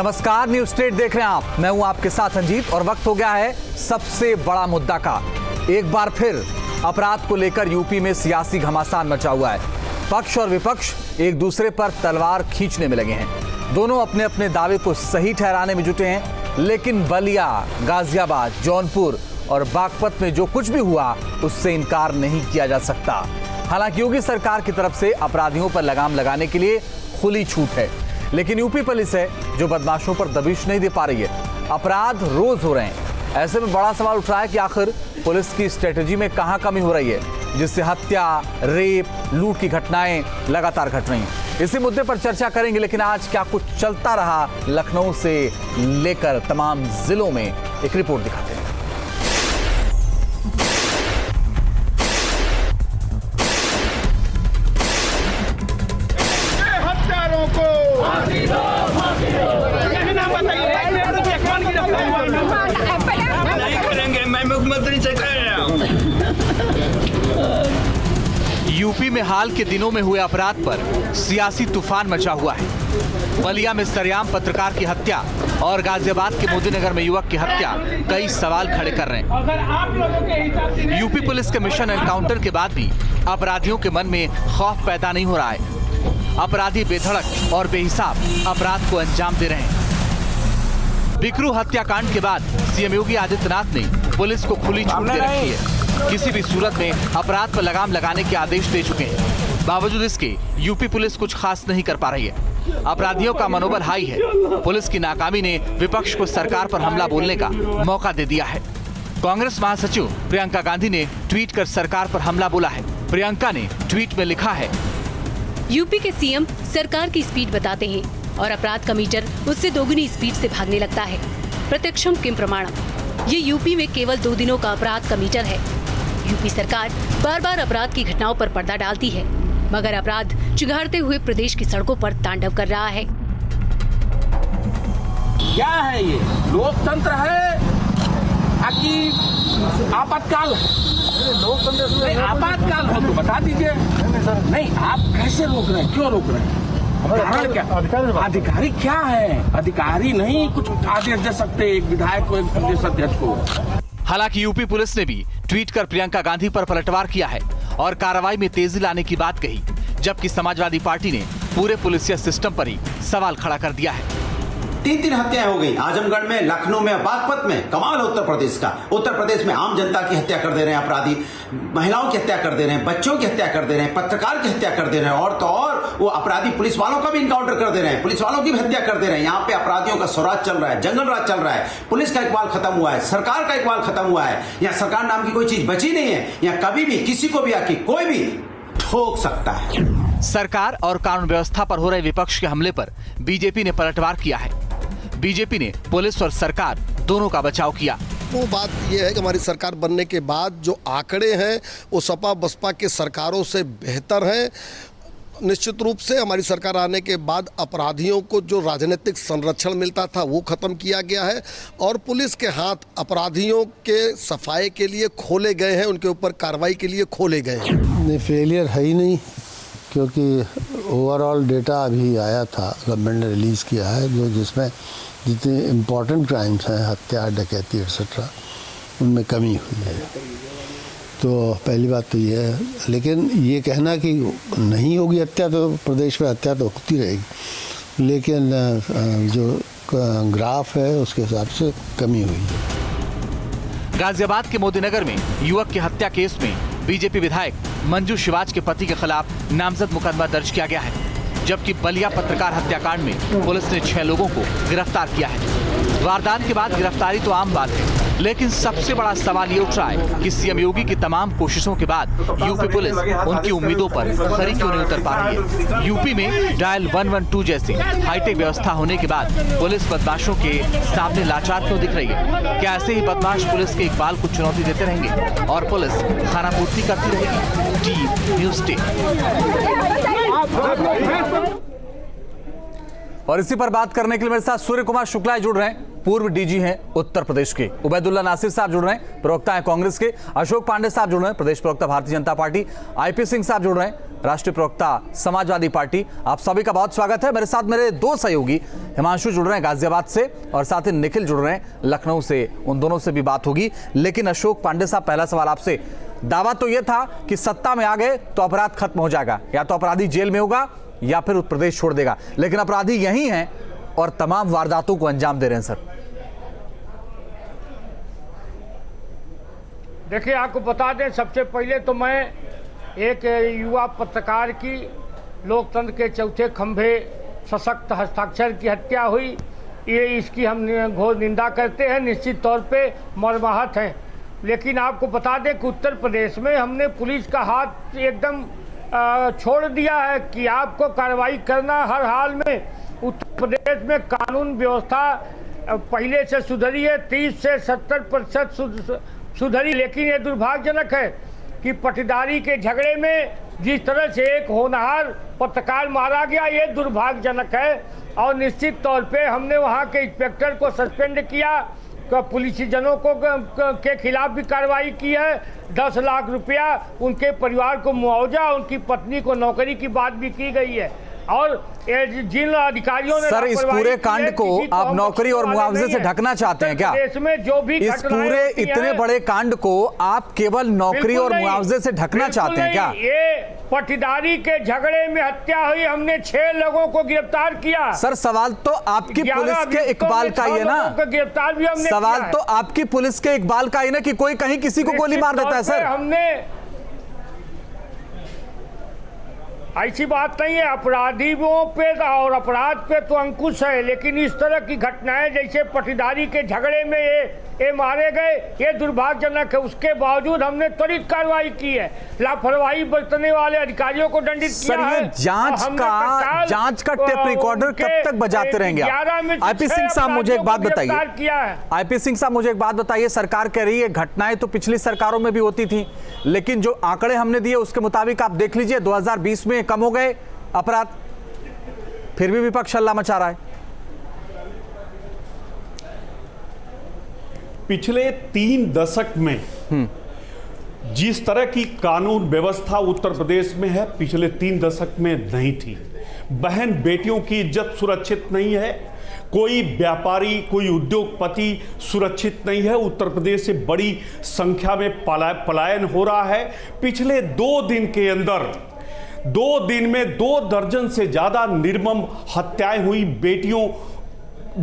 नमस्कार, news state देख रहे हैं आप। मैं हूं आपके साथ अंजीत और वक्त हो गया है सबसे बड़ा मुद्दा का। एक बार फिर अपराध को लेकर यूपी में सियासी घमासान मचा हुआ है। पक्ष और विपक्ष एक दूसरे पर तलवार खींचने में लगे हैं। दोनों अपने अपने दावे को सही ठहराने में जुटे हैं, लेकिन बलिया, गाजियाबाद, जौनपुर और बागपत में जो कुछ भी हुआ उससे इनकार नहीं किया जा सकता। हालांकि योगी सरकार की तरफ से अपराधियों पर लगाम लगाने के लिए खुली छूट है, लेकिन यूपी पुलिस है जो बदमाशों पर दबिश नहीं दे पा रही है। अपराध रोज हो रहे हैं। ऐसे में बड़ा सवाल उठ रहा है कि आखिर पुलिस की स्ट्रेटजी में कहां कमी हो रही है, जिससे हत्या, रेप, लूट की घटनाएं लगातार घट रही हैं। इसी मुद्दे पर चर्चा करेंगे, लेकिन आज क्या कुछ चलता रहा लखनऊ से लेकर तमाम जिलों में, एक रिपोर्ट दिखाते हैं। यूपी में हाल के दिनों में हुए अपराध पर सियासी तूफान मचा हुआ है। बलिया में सरेआम पत्रकार की हत्या और गाजियाबाद के मोदीनगर में युवक की हत्या कई सवाल खड़े कर रहे हैं। यूपी पुलिस के मिशन एनकाउंटर के बाद भी अपराधियों के मन में खौफ पैदा नहीं हो रहा है। अपराधी बेधड़क और बेहिसाब अपराध को अंजाम दे रहे हैं। बिकरू हत्याकांड के बाद सीएम योगी आदित्यनाथ ने पुलिस को खुली छूट दे रखी है। किसी भी सूरत में अपराध पर लगाम लगाने के आदेश दे चुके हैं। बावजूद इसके यूपी पुलिस कुछ खास नहीं कर पा रही है। अपराधियों का मनोबल हाई है। पुलिस की नाकामी ने विपक्ष को सरकार पर हमला बोलने का मौका दे दिया है। कांग्रेस महासचिव प्रियंका गांधी ने ट्वीट कर सरकार पर हमला बोला है। प्रियंका ने ट्वीट में लिखा है, यूपी के सीएम सरकार की स्पीड बताते हैं और अपराध का मीटर उससे दोगुनी स्पीड से भागने लगता है। प्रत्यक्षम किम प्रमाणम। ये यूपी में केवल 2 दिनों का अपराध का मीटर है। यूपी सरकार बार बार अपराध की घटनाओं पर पर्दा डालती है, मगर अपराध चिघाड़ते हुए प्रदेश की सड़कों पर तांडव कर रहा है। क्या है ये? लोकतंत्र है कि आपातकाल? आपातकाल हो तो बता दीजिए। नहीं, आप कैसे रोक रहे हैं? क्यों रोक रहे हैं? कारण क्या? अधिकारी क्या है? अधिकारी नहीं कुछ आदेश दे सकते एक विधायक को, एक प्रदेश अध्यक्ष को। हालांकि यूपी पुलिस ने भी ट्वीट कर प्रियंका गांधी पर पलटवार किया है और कार्रवाई में तेजी लाने की बात कही, जबकि समाजवादी पार्टी ने पूरे पुलिसिया सिस्टम पर ही सवाल खड़ा कर दिया है। 3 हत्याएं हो गई आजमगढ़ में, लखनऊ में, बागपत में। कमाल है उत्तर प्रदेश का। उत्तर प्रदेश में आम जनता की हत्या कर दे रहे हैं अपराधी, महिलाओं की हत्या कर दे रहे हैं, बच्चों की हत्या कर दे रहे हैं, पत्रकार की हत्या कर दे रहे हैं, और तो और वो अपराधी पुलिस वालों का भी इनकाउंटर कर दे रहे हैं, पुलिस वालों की भी हत्या कर दे रहे हैं। यहाँ पे अपराधियों का स्वराज चल रहा है, जंगल राज चल रहा है। पुलिस का इकबाल खत्म हुआ है, सरकार का इकबाल खत्म हुआ है। यहाँ सरकार नाम की कोई चीज बची नहीं है। यहाँ कभी भी किसी को भी आके कोई भी ठोक सकता है। सरकार और कानून व्यवस्था पर हो रहे विपक्ष के हमले पर बीजेपी ने पलटवार किया है। बीजेपी ने पुलिस और सरकार दोनों का बचाव किया। वो बात यह है कि हमारी सरकार बनने के बाद जो आंकड़े हैं वो सपा बसपा के सरकारों से बेहतर हैं। निश्चित रूप से हमारी सरकार आने के बाद अपराधियों को जो राजनीतिक संरक्षण मिलता था वो खत्म किया गया है और पुलिस के हाथ अपराधियों के सफाई के लिए खोले गए हैं, उनके ऊपर कार्रवाई के लिए खोले गए हैं। नहीं, फेलियर है ही नहीं, क्योंकि ओवरऑल डेटा अभी आया था, गवर्नमेंट ने रिलीज़ किया है, जो जिसमें जितने इम्पोर्टेंट क्राइम्स हैं, हत्या, डकैती एक्सेट्रा, उनमें कमी हुई है। तो पहली बात तो ये है, लेकिन ये कहना कि नहीं होगी हत्या, तो प्रदेश में हत्या तो होती रहेगी, लेकिन जो ग्राफ है उसके हिसाब से कमी हुई है। गाजियाबाद के मोदीनगर में युवक की हत्या केस में बीजेपी विधायक मंजू शिवाज के पति के खिलाफ नामजद मुकदमा दर्ज किया गया है, जबकि बलिया पत्रकार हत्याकांड में पुलिस ने 6 लोगों को गिरफ्तार किया है। वारदात के बाद गिरफ्तारी तो आम बात है, लेकिन सबसे बड़ा सवाल ये उठ रहा है कि सीएम योगी की तमाम कोशिशों के बाद यूपी पुलिस उनकी उम्मीदों पर खरी क्यों नहीं उतर पा रही है। यूपी में डायल 112 जैसी हाईटेक व्यवस्था होने के बाद पुलिस बदमाशों के सामने लाचार क्यों दिख रही है? क्या ऐसे ही बदमाश पुलिस के इकबाल को चुनौती देते रहेंगे और पुलिस खानापूर्ति करती रहेगी? T news day. और इसी पर बात करने के लिए मेरे साथ सूर्य कुमार शुक्ला जुड़ रहे हैं। पूर्व डीजी हैं उत्तर प्रदेश के। उबैदुल्ला नासिर साहब जुड़ रहे हैं, प्रवक्ता हैं कांग्रेस के। अशोक पांडे साहब जुड़ रहे हैं, प्रदेश प्रवक्ता भारतीय जनता पार्टी। आईपी सिंह साहब जुड़ रहे हैं, राष्ट्रीय प्रवक्ता समाजवादी पार्टी। आप सभी का बहुत स्वागत है। मेरे साथ मेरे दो सहयोगी हिमांशु जुड़ रहे हैं गाजियाबाद से और साथ ही निखिल जुड़ रहे हैं लखनऊ से। उन दोनों से भी बात होगी, लेकिन अशोक पांडे साहब, पहला सवाल आपसे। दावा तो यह था कि सत्ता में आ गए तो अपराध खत्म हो जाएगा, या तो अपराधी जेल में होगा या फिर उत्तर प्रदेश छोड़ देगा, लेकिन अपराधी यही हैं और तमाम वारदातों को अंजाम दे रहे हैं। सर देखिए, आपको बता दें, सबसे पहले तो मैं एक युवा पत्रकार की लोकतंत्र के चौथे खंभे सशक्त हस्ताक्षर की हत्या हुई, इसकी हम घोर निंदा करते हैं, निश्चित तौर पे मर्माहत हैं। लेकिन आपको बता दें कि उत्तर प्रदेश में हमने पुलिस का हाथ एकदम छोड़ दिया है कि आपको कार्रवाई करना हर हाल में। उत्तर प्रदेश में कानून व्यवस्था पहले से सुधरी है, 30 से 70% सुधरी, लेकिन ये दुर्भाग्यजनक है कि पटीदारी के झगड़े में जिस तरह से एक होनहार पत्रकार मारा गया, ये दुर्भाग्यजनक है। और निश्चित तौर पे हमने वहाँ के इंस्पेक्टर को सस्पेंड किया, पुलिसजनों को के खिलाफ भी कार्रवाई की है। 10 लाख रुपया उनके परिवार को मुआवजा, उनकी पत्नी को नौकरी की बात भी की गई है। और जिन अधिकारियों ने सर, इस पूरे कांड को आप नौकरी और मुआवजे से ढकना चाहते हैं क्या? देश में जो भी इस पूरे इतने बड़े कांड को आप केवल नौकरी और मुआवजे से ढकना चाहते हैं क्या? ये पटीदारी के झगड़े में हत्या हुई, हमने 6 लोगों को गिरफ्तार किया। सर, सवाल तो आपकी पुलिस के इकबाल का ही है ना। गिरफ्तार भी हमने सवाल तो आपकी पुलिस के इकबाल का ही ना कि कोई कहीं किसी को गोली मार देता है। सर, हमने ऐसी बात नहीं है, अपराधियों पे और अपराध पे तो अंकुश है, लेकिन इस तरह की घटनाएं जैसे पटीदारी के झगड़े में ये मारे गए, ये दुर्भाग्यजनक है। उसके बावजूद हमने त्वरित कार्रवाई की है, लापरवाही बरतने वाले अधिकारियों को दंडित किया है। जांच का टेप रिकॉर्डर कब तक बजाते रहेंगे? आईपी सिंह साहब, मुझे एक बात बताइए। आईपी सिंह साहब, मुझे एक बात बताइए। सरकार कह रही है घटनाएं तो पिछली सरकारों में भी होती थी, लेकिन जो आंकड़े हमने दिए उसके मुताबिक आप देख लीजिए 2020 में कम हो गए अपराध, फिर भी विपक्ष हल्ला मचा रहा है। पिछले 3 दशक में जिस तरह की कानून व्यवस्था उत्तर प्रदेश में है, पिछले 3 दशक में नहीं थी। बहन बेटियों की इज्जत सुरक्षित नहीं है, कोई व्यापारी, कोई उद्योगपति सुरक्षित नहीं है। उत्तर प्रदेश से बड़ी संख्या में पलायन हो रहा है। पिछले 2 दिन के अंदर 2 दिन में 2 दर्जन से ज्यादा निर्मम हत्याएं हुई।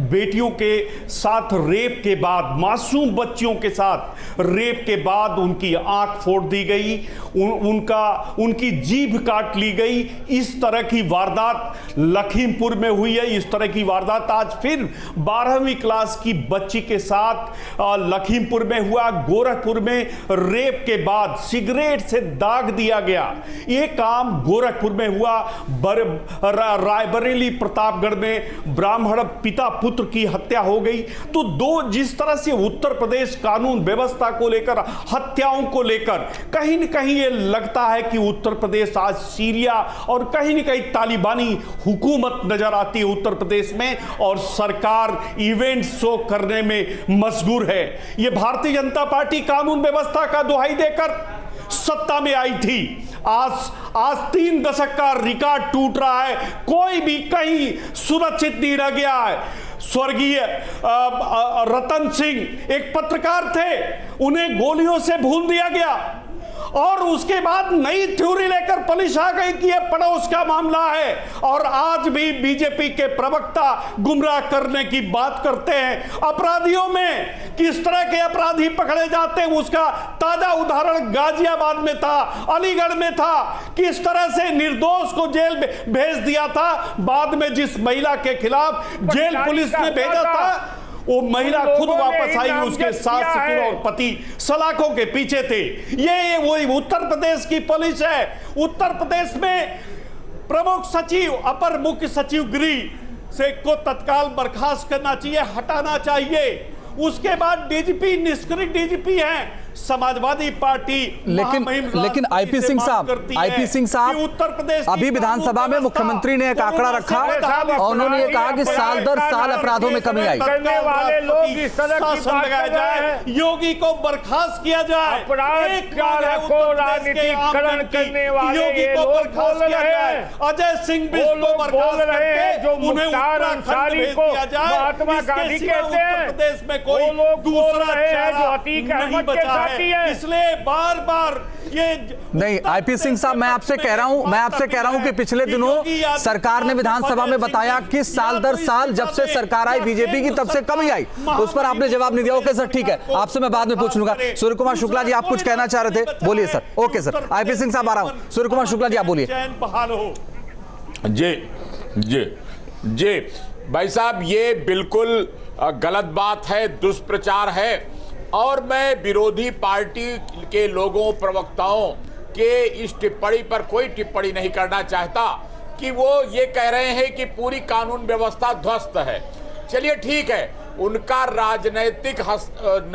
बेटियों के साथ रेप के बाद, मासूम बच्चियों के साथ रेप के बाद उनकी आंख फोड़ दी गई, उनकी जीभ काट ली गई। इस तरह की वारदात लखीमपुर में हुई है। इस तरह की वारदात आज फिर 12वीं क्लास की बच्ची के साथ लखीमपुर में हुआ। गोरखपुर में रेप के बाद सिगरेट से दाग दिया गया, ये काम गोरखपुर में हुआ। रायबरेली प्रतापगढ़ में ब्राह्मण पिता पुत्र की हत्या हो गई। तो जिस तरह से उत्तर प्रदेश कानून व्यवस्था को लेकर, हत्याओं को लेकर कहीं न कहीं ये लगता है कि उत्तर प्रदेश आज सीरिया और कहीं न कहीं तालिबानी हुकूमत नजर आती है उत्तर प्रदेश में, और सरकार इवेंट शो करने में मशगूर है। ये भारतीय जनता पार्टी कानून व्यवस्था का दुहाई देकर सत्ता में आई थी। आज 3 दशक का रिकॉर्ड टूट रहा है, कोई भी कहीं सुरक्षित नहीं रह गया है। स्वर्गीय रतन सिंह एक पत्रकार थे, उन्हें गोलियों से भून दिया गया और उसके बाद नई थ्योरी लेकर पुलिस आ गई कि यह पड़ोस का मामला है। और आज भी बीजेपी के प्रवक्ता गुमराह करने की बात करते हैं। अपराधियों में किस तरह के अपराधी पकड़े जाते हैं उसका ताजा उदाहरण गाजियाबाद में था, अलीगढ़ में था। किस तरह से निर्दोष को जेल भेज दिया था। बाद में जिस महिला के खिलाफ जेल पुलिस ने भेजा था, वो महिला खुद वापस आई, उसके सास ससुर और पति सलाखों के पीछे थे। ये वही उत्तर प्रदेश की पुलिस है। उत्तर प्रदेश में प्रमुख सचिव, अपर मुख्य सचिव गृह से को तत्काल बर्खास्त करना चाहिए, हटाना चाहिए। उसके बाद डीजीपी निष्क्रिय डीजीपी हैं, समाजवादी पार्टी लेकिन आईपी सिंह साहब उत्तर प्रदेश अभी विधानसभा में मुख्यमंत्री ने एक आंकड़ा रखा और उन्होंने ये कहा कि साल दर साल अपराधों में कमी आई। करने वाले लोग इस तरह की शासन बात लगाया कर रहे जाए, हैं। योगी को बर्खास्त किया जाए। अपराध एक मांग है को उत्तर प्रदेश के आम राजनीतिकरण जन की, करने वाले योगी ये को लोग बर्खास्त बोल किया रहे जाए। हैं। अजय सिंह वो बिष्ट को लोग बोल बर्खास्त रहे हैं करके जो उन्हें मुख्तार उत्तराखंड अंसारी भेज को दिया जाए। महात्मा इसके गांधी सिवा कहते हैं। उत्तर प्रदेश में कोई वो लोग बोल दूसरा रहे हैं जो चेहरा अतीक नहीं अहमद के बचा साथी है। इसलिए बार बार ये नहीं, आईपी सिंह साहब मैं आपसे कह रहा हूं कि पिछले दिनों सरकार ने विधानसभा में बताया कि साल दर साल जब से सरकार आई बीजेपी की तब से कमी आई। उस पर आपने जवाब नहीं दिया। ओके सर, ठीक है, आपसे मैं बाद में पूछ लूंगा। सूर्य कुमार शुक्ला जी, आप कुछ कहना चाह रहे थे, बोलिए sir. Okay sir, IP Singh साहब आ रहा हूं। सूर्य कुमार शुक्ला जी, आप बोलिए। चैन बहाल हो। जी भाई साहब, ये बिल्कुल गलत बात है, दुष्प्रचार है। और मैं विरोधी पार्टी के लोगों, प्रवक्ताओं के इस टिप्पणी पर कोई टिप्पणी नहीं करना चाहता कि वो ये कह रहे हैं कि पूरी कानून व्यवस्था ध्वस्त है। चलिए ठीक है, उनका राजनीतिक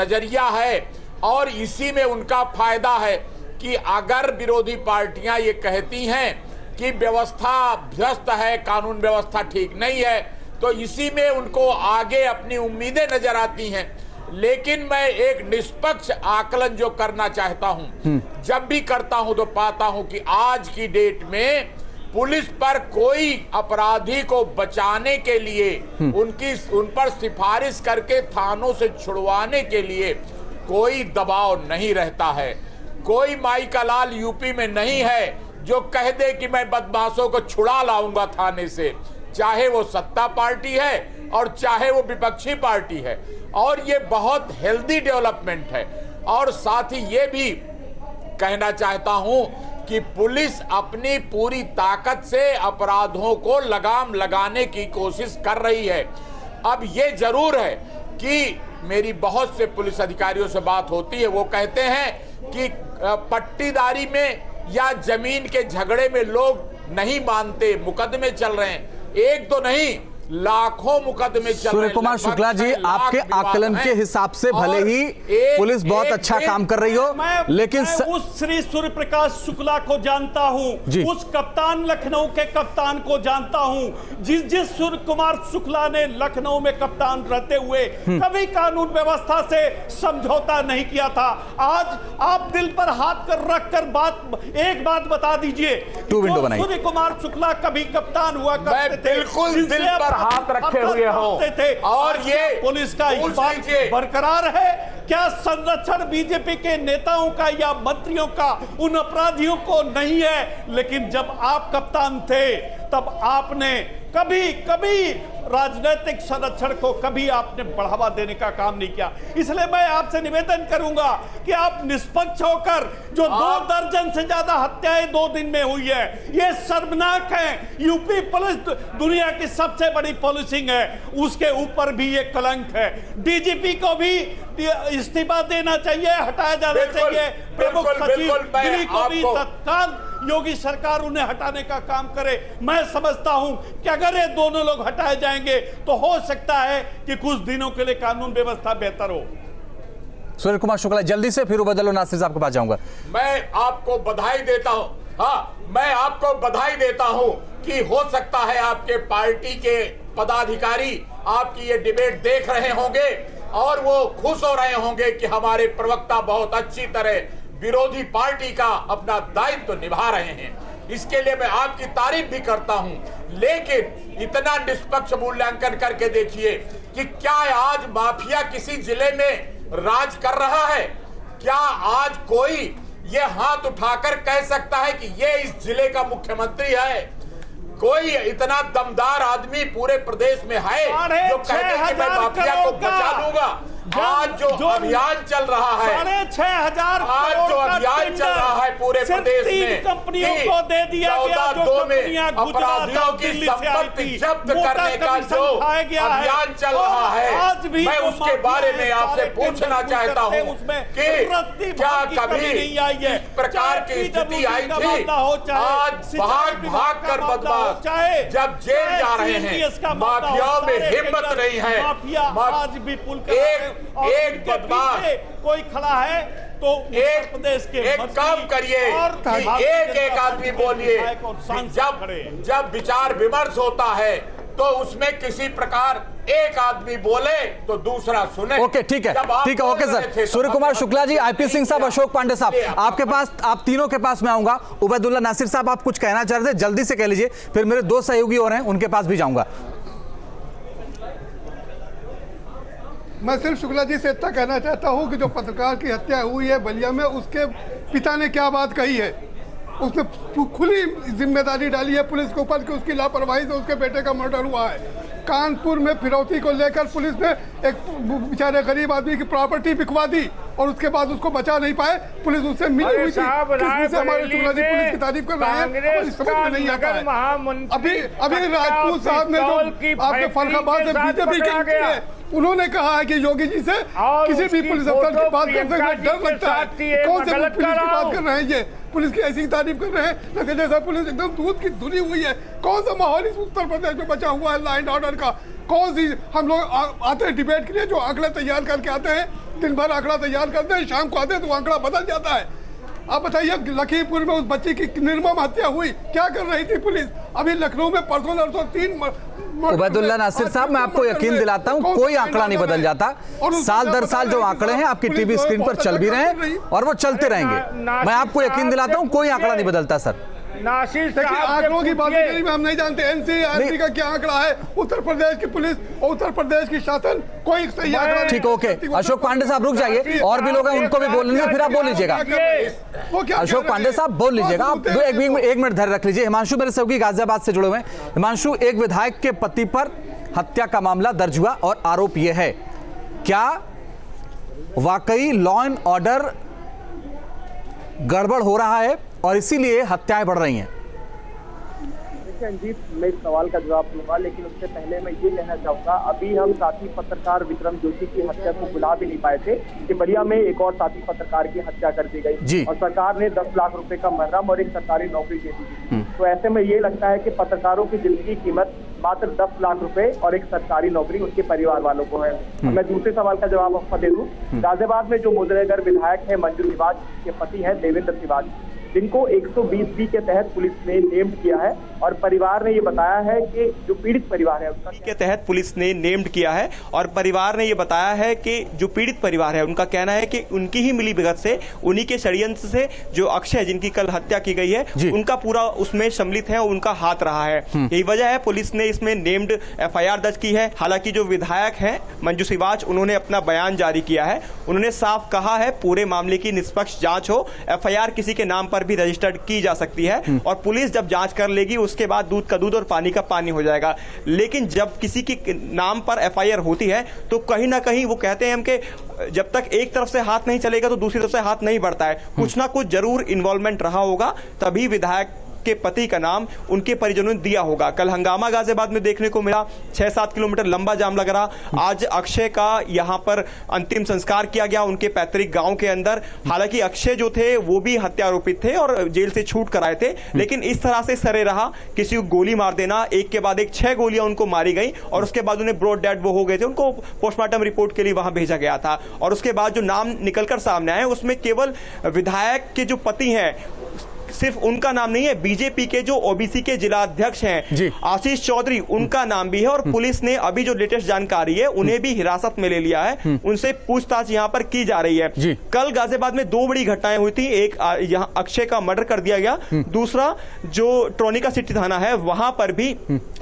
नजरिया है और इसी में उनका फायदा है कि अगर विरोधी पार्टियां ये कहती हैं कि व्यवस्था ध्वस्त है, कानून व्यवस्था ठीक नहीं है, तो इसी में उनको आगे अपनी उम्मीदें नजर आती हैं। लेकिन मैं एक निष्पक्ष आकलन जो करना चाहता हूं, जब भी करता हूं तो पाता हूं कि आज की डेट में पुलिस पर कोई अपराधी को बचाने के लिए उन पर सिफारिश करके थानों से छुड़वाने के लिए कोई दबाव नहीं रहता है। कोई माई का लाल यूपी में नहीं है जो कह दे कि मैं बदमाशों को छुड़ा लाऊंगा थाने से, चाहे वो सत्ता पार्टी है और चाहे वो विपक्षी पार्टी है। और ये बहुत हेल्दी डेवलपमेंट है। और साथ ही ये भी कहना चाहता हूं कि पुलिस अपनी पूरी ताकत से अपराधों को लगाम लगाने की कोशिश कर रही है। अब ये जरूर है कि मेरी बहुत से पुलिस अधिकारियों से बात होती है, वो कहते हैं कि पट्टीदारी में या जमीन के झगड़े में लोग नहीं मानते, मुकदमे चल रहे हैं। एक तो नहीं, लाखों मुकदमे चल रहे हैं। सूर्य कुमार शुक्ला जी, आपके आकलन के हिसाब से भले ही पुलिस बहुत अच्छा काम कर रही हो, लेकिन मैं उस श्री सूर्य प्रकाश शुक्ला को जानता हूं, उस कप्तान, लखनऊ के कप्तान को जानता हूं, जिस सूर्य कुमार शुक्ला ने लखनऊ में कप्तान रहते हुए कभी कानून व्यवस्था से समझौता नहीं किया था। आज आप दिल पर हाथ कर रख कर एक बात बता दीजिए, सूर्य कुमार शुक्ला कभी कप्तान हुआ करते थे, बिल्कुल दिल पर हाथ रखे हुए हो। और ये पुलिस का इकबाल बरकरार है क्या? संरक्षण बीजेपी के नेताओं का या मंत्रियों का उन अपराधियों को नहीं है। लेकिन जब आप कप्तान थे तब आपने कभी राजनीतिक संरक्षण को कभी आपने बढ़ावा देने का काम नहीं किया। इसलिए मैं आपसे निवेदन करूंगा कि आप निष्पक्ष होकर, जो 2 दर्जन से ज्यादा हत्याएं 2 दिन में हुई है, ये शर्मनाक है। यूपी पुलिस दुनिया की सबसे बड़ी पुलिसिंग है, उसके ऊपर भी ये कलंक है। डीजीपी को भी इस्तीफा देना चाहिए, हटाया जाना चाहिए। प्रमुख सचिव दिल्ली को भी तत्काल योगी सरकार उन्हें हटाने का काम करे। मैं समझता हूं कि अगर ये दोनों लोग हटाए जाएंगे तो हो सकता है कि कुछ दिनों के लिए कानून व्यवस्था बेहतर हो। सूर्य कुमार शुक्ला, जल्दी से फिर बदलो नासिर साहब के पास जाऊंगा। मैं आपको बधाई देता हूं, मैं आपको बधाई देता हूं कि हो सकता है आपके पार्टी के पदाधिकारी आपकी ये डिबेट देख रहे होंगे और वो खुश हो रहे होंगे कि हमारे प्रवक्ता बहुत अच्छी तरह विरोधी पार्टी का अपना दायित्व निभा रहे हैं। इसके लिए मैं आपकी तारीफ भी करता हूं। लेकिन इतना निष्पक्ष मूल्यांकन करके देखिए कि क्या आज माफिया किसी जिले में राज कर रहा है? क्या आज कोई ये हाथ उठाकर कह सकता है कि ये इस जिले का मुख्यमंत्री है? कोई इतना दमदार आदमी पूरे प्रदेश में है जो कहते कि मैं माफिया को बचा लूंगा? आज जो अभियान चल रहा है, 6,500 आज जो अभियान चल रहा है पूरे प्रदेश में, कंपनियों को दे दिया गया, जो कंपनियां अपराधियों की संपत्ति जब्त करने का जो अभियान चल रहा है, आज भी मैं उसके बारे में आपसे पूछना चाहता हूं कि क्या कभी इस प्रकार की स्थिति आई थी? आज भाग भाग भयंकर बदमाश जब जेल जा रहे हैं, माफियाओं में हिम्मत नहीं है। आज भी पुल एक बदमाश कोई खड़ा है तो उत्तर प्रदेश के एक काम करिए, एक आदमी बोलिए। जब विचार विमर्श होता है तो उसमें किसी प्रकार एक आदमी बोले तो दूसरा सुने। ओके, ठीक है, ठीक है, okay sir. Surya Kumar Shukla ji, IP Singh साहब, अशोक पांडे साहब, आपके पास, आप तीनों के पास मैं आऊंगा। उबैदुल्ला नासिर साहब, आप कुछ कहना चाह रहे थे, जल्दी से कह लीजिए, फिर मेरे दो सहयोगी और हैं, उनके पास भी जाऊंगा। मैं सिर्फ शुक्ला जी से इतना कहना चाहता हूं कि जो पत्रकार की हत्या हुई है बलिया में, उसके पिता ने क्या बात कही है, उसने खुली जिम्मेदारी डाली है पुलिस के ऊपर कि उसकी लापरवाही से उसके बेटे का मर्डर हुआ है। कानपुर में फिरौती को लेकर पुलिस ने एक बेचारे गरीब आदमी की प्रॉपर्टी बिकवा दी और उसके बाद उसको बचा नहीं पाए। पुलिस उससे मिली हुई थी, से हमारे शुक्ला जी पुलिस की तारीफ कर रहे हैं और इस समझ में नहीं आता है। अभी राजपूत साहब ने जो आपके फर्रुखाबाद से बीजेपी के उन्होंने कहा है कि योगी जी से किसी भी पुलिस अफसर की बात करते हुए डर लगता है। कौन से पुलिस की बात कर रहे हैं ये? पुलिस की ऐसी तारीफ कर रहे हैं ना जैसा पुलिस एकदम दूध की धुली हुई है। कौन सा माहौल इस उत्तर प्रदेश में बचा हुआ है लॉ एंड ऑर्डर का? कौन सी हम लोग आते हैं डिबेट के लिए, जो आंकड़े तैयार करके आते हैं, दिन भर आंकड़ा तैयार करते हैं, शाम को आते हैं तो आंकड़ा बदल जाता है। आप बताइए, लखीमपुर में उस बच्ची की निर्मम हत्या हुई, क्या कर रही थी पुलिस? अभी लखनऊ में परसों नरसों 3 उबैदुल्ला नासिर साहब, मैं आपको यकीन दिलाता हूं, कोई आंकड़ा नहीं बदल जाता। साल दर साल जो आंकड़े हैं आपकी टीवी स्क्रीन पर चल भी रहे हैं और वो चलते रहेंगे। मैं आपको यकीन दिलाता हूं, कोई आंकड़ा नहीं बदलता सर। आंकड़ों की बात करी में हम नहीं जानते एनसीआरबी का क्या आंकड़ा है, उत्तर प्रदेश की पुलिस और उत्तर प्रदेश की शासन कोई सही आंकड़ा। ठीक, ओके, अशोक पांडे साहब रुक जाइए, और भी लोग हैं उनको भी बोल लीजिए, फिर आप बोल लीजिएगा। अशोक पांडे साहब बोल लीजिएगा, आप एक मिनट धैर्य रख लीजिए। हिमांशु मेरे सहयोगी गाजियाबाद से जुड़े हुए हैं। हिमांशु, एक विधायक के पति पर हत्या का मामला दर्ज हुआ और आरोप यह है, क्या वाकई लॉ एंड ऑर्डर गड़बड़ हो रहा है और इसीलिए हत्याएं बढ़ रही हैं? देखिए अंजीत, मैं इस सवाल का जवाब दूंगा, लेकिन उससे पहले मैं ये कहना चाहूंगा, अभी हम साथी पत्रकार विक्रम जोशी की हत्या को बुला भी नहीं पाए थे कि बलिया में एक और साथी पत्रकार की हत्या कर दी गई और सरकार ने 10 लाख रुपए का मरहम और एक सरकारी नौकरी दे दी। तो ऐसे में ये लगता है कि पत्रकारों की जिंदगी की कीमत मात्र 10 लाख रुपए और एक सरकारी नौकरी उनके परिवार वालों को है। मैं दूसरे सवाल का जवाब आपको दे दूं। गाजियाबाद में जो मुजरेगर विधायक है मंजू सिवाज के पति है देवेंद्र सिवाज, जिनको 120B के तहत पुलिस ने नेम्ड किया है और परिवार ने ये बताया है कि जो पीड़ित परिवार है उसका के तहत पुलिस ने नेम्ड किया है और परिवार ने ये बताया है कि जो पीड़ित परिवार है उनका कहना है कि उनकी ही मिली भगत से, उन्हीं के षड्यंत्र से जो अक्षय जिनकी कल हत्या की गई है उनका पूरा उसमें सम्मिलित है, उनका हाथ रहा है। यही वजह है पुलिस ने इसमें नेम्ड FIR दर्ज की है। हालांकि जो विधायक है मंजू सिवाज, उन्होंने अपना बयान जारी किया है। उन्होंने साफ कहा है पूरे मामले की निष्पक्ष जांच हो, FIR किसी के नाम पर भी रजिस्टर्ड की जा सकती है और पुलिस जब जांच कर लेगी उसके बाद दूध का दूध और पानी का पानी हो जाएगा। लेकिन जब किसी के नाम पर FIR होती है तो कहीं ना कहीं वो कहते हैं हम कि जब तक एक तरफ से हाथ नहीं चलेगा तो दूसरी तरफ से हाथ नहीं बढ़ता है। कुछ ना कुछ जरूर इन्वॉल्वमेंट रहा होगा, तभी विधायक के पति का नाम उनके परिजनों ने दिया होगा। कल हंगामा गाजियाबाद में देखने को मिला, 6-7 किलोमीटर लंबा जाम लग रहा। आज अक्षय का यहां पर अंतिम संस्कार किया गया उनके पैतृक गांव के अंदर। हालांकि अक्षय जो थे वो भी हत्यारोपित थे और जेल से छूट कर आए थे, लेकिन इस तरह से सरे रहा, किसी को गोली मार देना, एक के बाद एक 6 गोलियां उनको मारी गई और उसके बाद उन्हें ब्रॉड डेड वो हो गए थे, उनको पोस्टमार्टम रिपोर्ट के लिए वहां भेजा गया था। और उसके बाद जो नाम निकलकर सामने आए उसमें केवल विधायक के जो पति हैं सिर्फ उनका नाम नहीं है, बीजेपी के जो ओबीसी के जिला अध्यक्ष हैं आशीष चौधरी, उनका नाम भी है। और पुलिस ने अभी जो लेटेस्ट जानकारी है उन्हें भी हिरासत में ले लिया है, उनसे पूछताछ यहां पर की जा रही है। कल गाजियाबाद में 2 बड़ी घटनाएं हुई थी, एक यहां अक्षय का मर्डर कर दिया गया, दूसरा जो ट्रोनिका सिटी थाना है वहां पर भी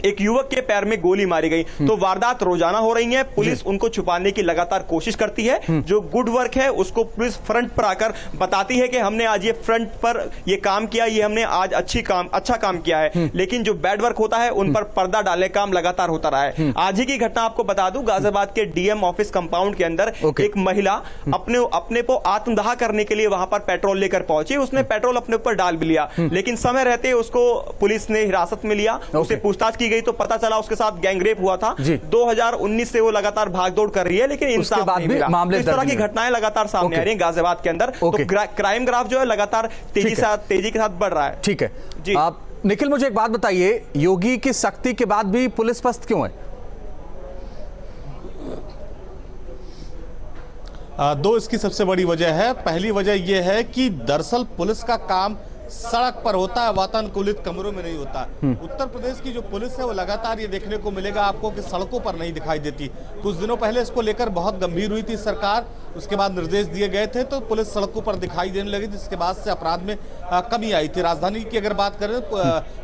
एक युवक के पैर में गोली मारी गई। तो वारदात रोजाना हो रही है, पुलिस उनको छुपाने की लगातार कोशिश करती है। जो गुड वर्क है उसको पुलिस फ्रंट पर आकर बताती है कि हमने आज ये फ्रंट पर ये काम किया, ये हमने आज अच्छा काम किया है। लेकिन जो बैड वर्क होता है उन पर पर्दा डालने का काम लगातार होता रहा है। आज ही की घटना आपको बता दूं, गाजियाबाद के DM ऑफिस कंपाउंड के अंदर एक महिला अपने को आत्मदाह करने के लिए वहां पर पेट्रोल लेकर पहुंची। उसने पेट्रोल अपने ऊपर डाल भी लिया, लेकिन समय रहते उसको पुलिस ने हिरासत में लिया। उससे पूछताछ की गई तो पता चला उसके साथ गैंगरेप हुआ था। 2019 से वो लगातार भागदौड़ कर रही है, लेकिन इंसाफ नहीं मिला। इस तरह की घटनाएं लगातार सामने आ रही हैं गाजियाबाद के अंदर। तो क्राइम ग्राफ जो है लगातार तेजी के साथ बढ़ रहा है। ठीक है, आप निखिल, मुझे एक बात बताइए, योगी की सख्ती के बाद भी पुलिस पस्त क्यों है? दो इसकी सबसे बड़ी वजह है। पहली वजह यह है कि दरअसल पुलिस का काम सड़क पर होता है, वातानुकूलित कमरों में नहीं होता। उत्तर प्रदेश की जो पुलिस है वो लगातार ये देखने को मिलेगा आपको कि सड़कों पर नहीं दिखाई देती। कुछ दिनों पहले इसको लेकर बहुत गंभीर हुई थी सरकार, उसके बाद निर्देश दिए गए थे तो पुलिस सड़कों पर दिखाई देने लगी, जिसके बाद से अपराध में कमी आई थी। राजधानी की अगर बात करें,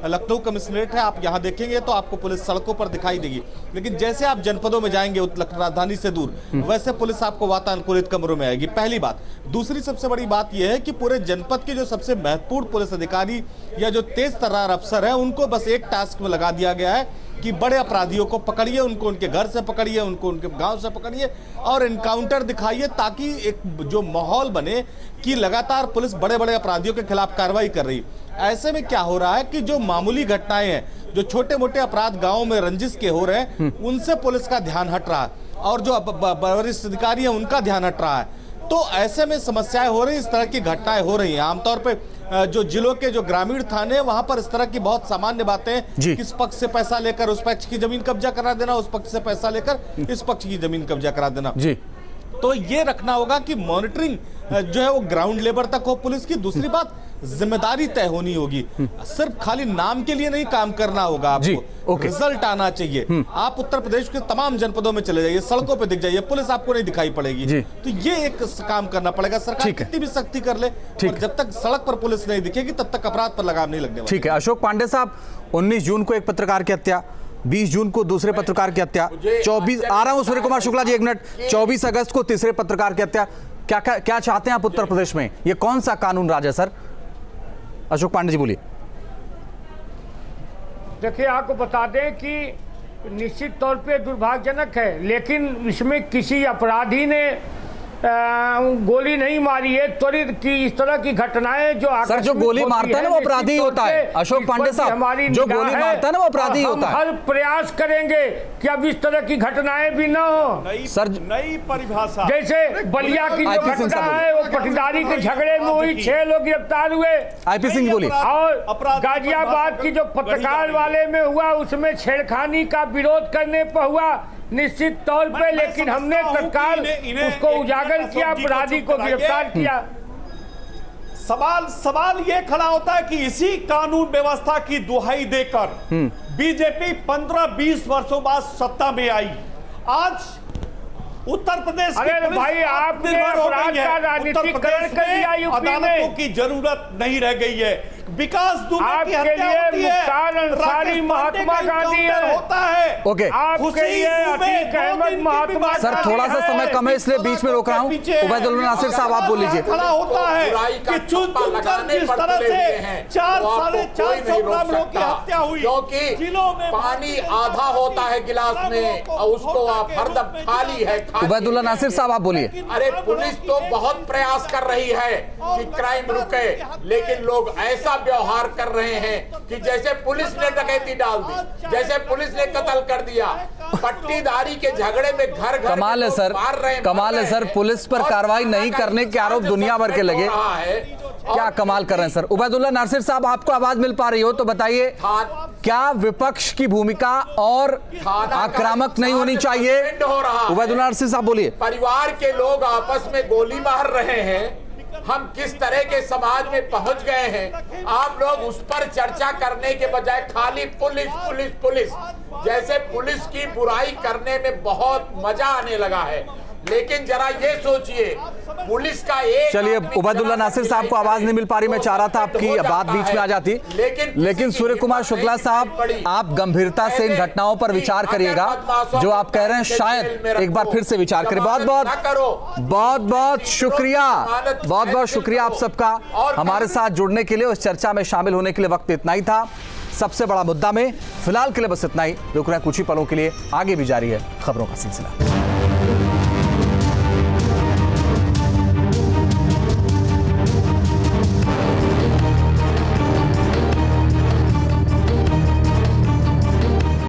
लखनऊ कमिश्नरेट है, आप यहाँ देखेंगे तो आपको पुलिस सड़कों पर दिखाई देगी, लेकिन जैसे आप जनपदों में जाएंगे राजधानी से दूर, वैसे पुलिस आपको वातानुकूलित कमरों में आएगी। पहली बात। दूसरी सबसे बड़ी बात यह है कि पूरे जनपद के जो सबसे महत्वपूर्ण पुलिस अधिकारी या जो तेज तर्रार अफसर है, उनको बस एक टास्क में लगा दिया गया है कि बड़े अपराधियों को पकड़िए, उनको उनके घर से पकड़िए, उनको उनके गांव से पकड़िए और इनकाउंटर दिखाइए, ताकि एक जो माहौल बने कि लगातार पुलिस बड़े बड़े अपराधियों के खिलाफ कार्रवाई कर रही। ऐसे में क्या हो रहा है कि जो मामूली घटनाएं हैं, जो छोटे मोटे अपराध गाँव में रंजिश के हो रहे हैं, उनसे पुलिस का ध्यान हट रहा है और जो वरिष्ठ अधिकारी हैं उनका ध्यान हट रहा है। तो ऐसे में समस्याएं हो रही, इस तरह की घटनाएं हो रही हैं। आमतौर पे जो जिलों के जो ग्रामीण थाने, वहां पर इस तरह की बहुत सामान्य बातें, किस पक्ष से पैसा लेकर उस पक्ष की जमीन कब्जा करा देना, उस पक्ष से पैसा लेकर इस पक्ष की जमीन कब्जा करा देना जी। तो ये रखना होगा कि मॉनिटरिंग जो है वो ग्राउंड लेवल तक हो पुलिस की। दूसरी बात, जिम्मेदारी तय होनी होगी, सिर्फ खाली नाम के लिए नहीं काम करना होगा आपको, रिजल्ट आना चाहिए। आप उत्तर प्रदेश के तमाम जनपदों में चले जाइए, सड़कों पे दिख जाइए, पुलिस आपको नहीं दिखाई पड़ेगी। तो ये एक काम करना पड़ेगा, सरकार कितनी भी सख्ती कर ले, जब तक सड़क पर पुलिस नहीं दिखेगी तब तक अपराध पर लगाम नहीं लगने वाला। ठीक है अशोक पांडे साहब, 19 जून को एक पत्रकार की हत्या, 20 जून को दूसरे पत्रकार की हत्या, 24 आ रहा हूं सूर्य कुमार शुक्ला जी, एक मिनट, 24 अगस्त को तीसरे पत्रकार की हत्या। क्या चाहते हैं आप उत्तर प्रदेश में? ये कौन सा कानून राज है सर? अशोक पांडे जी बोलिए। देखिए, आपको बता दें कि निश्चित तौर पे दुर्भाग्यजनक है, लेकिन इसमें किसी अपराधी ने गोली नहीं मारी है। त्वरित की इस तरह की घटनाएं जो सर, जो गोली मारता है ना वो अपराधी होता है। अशोक पांडे साहब, जो गोली मारता है ना वो अपराधी होता है। हर प्रयास करेंगे कि अब इस तरह की घटनाएं भी न हो। सर, नई परिभाषा, जैसे बलिया की जो घटना है वो पटीदारी के झगड़े में हुई, 6 लोग गिरफ्तार हुए। आईपी सिंह बोलिए। और गाजियाबाद की जो पत्रकार वाले में हुआ, उसमें छेड़खानी का विरोध करने पर हुआ निश्चित तौर पे, लेकिन हमने तत्काल उसको उजागर किया, अपराधी को गिरफ्तार किया। सवाल ये खड़ा होता है कि इसी कानून व्यवस्था की दुहाई देकर बीजेपी 15-20 वर्षों बाद सत्ता में आई। आज उत्तर प्रदेश अरे भाई, आपने अपराध का राजनीतिकरण कर दिया यूपी में। अदालतों की जरूरत नहीं रह गई है। विकास दुबे की हत्या होती है, मुख्तार अंसारी महात्मा गांधी होता है। ओके, आपके लिए अतीक अहमद महात्मा। सर, थोड़ा सा समय कम है इसलिए बीच में रोक रहा हूँ। उबैदुल्लाह नासिर साहब, आप बोल लीजिए। खड़ा होता है कि चुन कर जिस तरह से 4-450 ग्रामीणों की हत्या हुई, क्योंकि जिलों में पानी आधा होता है गिलास में और उसको आप हरदम खाली है। उबैदुल्लाह नासिर साहब, आप बोलिए। अरे पुलिस तो बहुत प्रयास कर रही है कि क्राइम रुके, लेकिन लोग ऐसा व्यवहार कर रहे हैं कि जैसे पुलिस ने डकैती डाल दी, जैसे पुलिस ने कत्ल कर दिया। पट्टीदारी के झगड़े में घर घर कमाल है सर, कमाल है सर, पुलिस पर कार्रवाई नहीं करने के आरोप दुनिया भर के लगे। क्या कमाल कर रहे हैं सर। उबैदुल्लाह नासिर साहब, आपको आवाज मिल पा रही हो तो बताइए, क्या विपक्ष की भूमिका और आक्रामक नहीं होनी चाहिए? उबैदुल्लाह नासिर साहब बोलिए। परिवार के लोग आपस में गोली मार रहे हैं, हम किस तरह के समाज में पहुंच गए हैं। आप लोग उस पर चर्चा करने के बजाय खाली पुलिस पुलिस पुलिस, जैसे पुलिस की बुराई करने में बहुत मजा आने लगा है। लेकिन जरा ये सोचिए, पुलिस का एक, चलिए उबैदुल्लाह नासिर साहब को आवाज नहीं मिल पा रही, मैं चाह रहा था आपकी बात बीच में आ जाती, लेकिन सूर्य कुमार शुक्ला साहब, आप गंभीरता से इन घटनाओं पर विचार करिएगा जो आप कह रहे हैं, शायद एक बार फिर से विचार करें। बहुत बहुत शुक्रिया, बहुत बहुत शुक्रिया आप सबका हमारे साथ जुड़ने के लिए, उस चर्चा में शामिल होने के लिए। वक्त इतना ही था सबसे बड़ा मुद्दा में, फिलहाल के लिए बस इतना ही। रुक रहे हैं कुछ ही पलों के लिए, आगे भी जारी है खबरों का सिलसिला।